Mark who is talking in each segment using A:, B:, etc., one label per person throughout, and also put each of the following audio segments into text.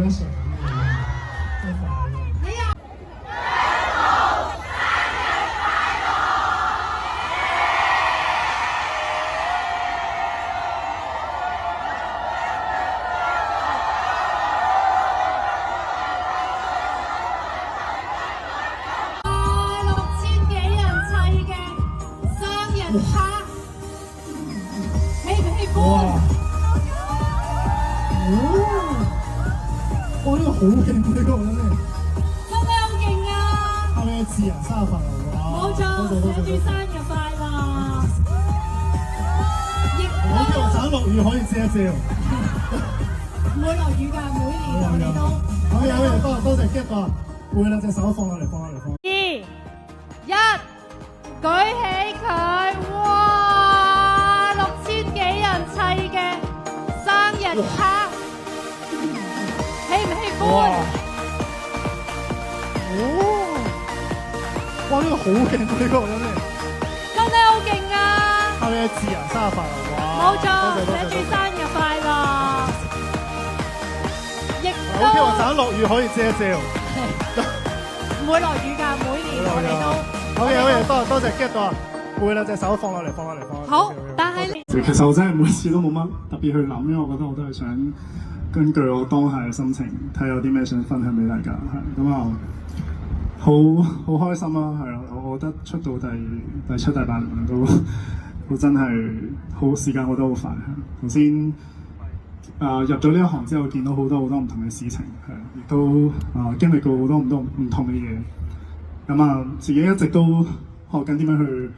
A: 水咁樣，真係快樂。
B: 喜唔喜歡？
A: 哇！呢個好勁呢個真係，
B: 真係好勁啊！
A: 係咪智人生日快樂？
B: 冇錯，寫住生日快樂。
A: 我叫我省落雨可以遮一遮。
B: 唔會落雨㗎，每年我哋都。
A: 好嘢，多謝 Gap 啊！攰啦，隻手放落嚟。
B: 2、1，舉起佢，哇！6000幾人砌嘅生日卡，喜唔喜歡？
A: 哇！呢個好勁呢個真係，
B: 真係好勁啊！
A: 係咪智人生日快樂？
B: 冇錯，寫住生日快樂。亦
A: 我叫我省落雨可以遮一遮。
B: 唔會落雨㗎，每年我哋都。
A: 好嘢，多謝 Gap 啊！攰啦，隻手放落嚟。
B: 好，但係
C: 其實我真係每次都冇乜特別去諗，因為我覺得我都係想根據我當下嘅心情，睇有啲咩想分享俾大家，係咁啊，好開心啦，係啦，我覺得出到第7、第8年都真係好時間過得好快，頭先入咗呢一行之後，見到好多唔同嘅事情，係亦都經歷過好多唔同嘅嘢，咁啊自己一直都學緊點樣去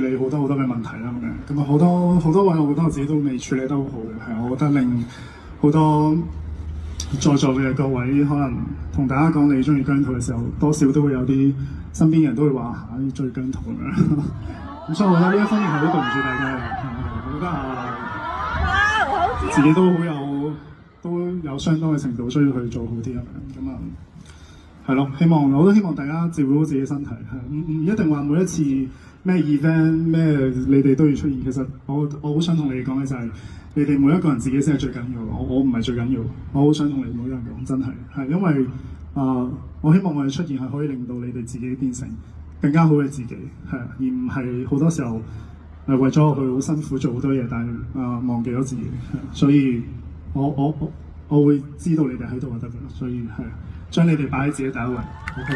C: 處理好多嘅問題啦，咁啊好多位，我覺得我自己都未處理得好好嘅，係我覺得令好多在座嘅各位可能同大家講你中意姜濤嘅時候，多少都會有啲身邊人都會話嚇你中意姜濤咁樣，咁所以我覺得呢一方面係好對唔住大家嘅，我覺得自己都有相當嘅程度需要去做好啲咁啊。係咯，我都希望大家照顧好自己身體，係唔一定話每一次咩 event 咩你哋都要出現。其實我好想同你哋講嘅就係，你哋每一個人自己先係最緊要。我唔係最緊要，我好想同你每一個人講，真係因為我希望我哋出現係可以令到你哋自己變成更加好嘅自己，係而唔係好多時候為咗去好辛苦做好多嘢，但係忘記咗自己。所以我會知道你哋喺度就得㗎啦，所以係將你哋擺喺自己第一位。OK。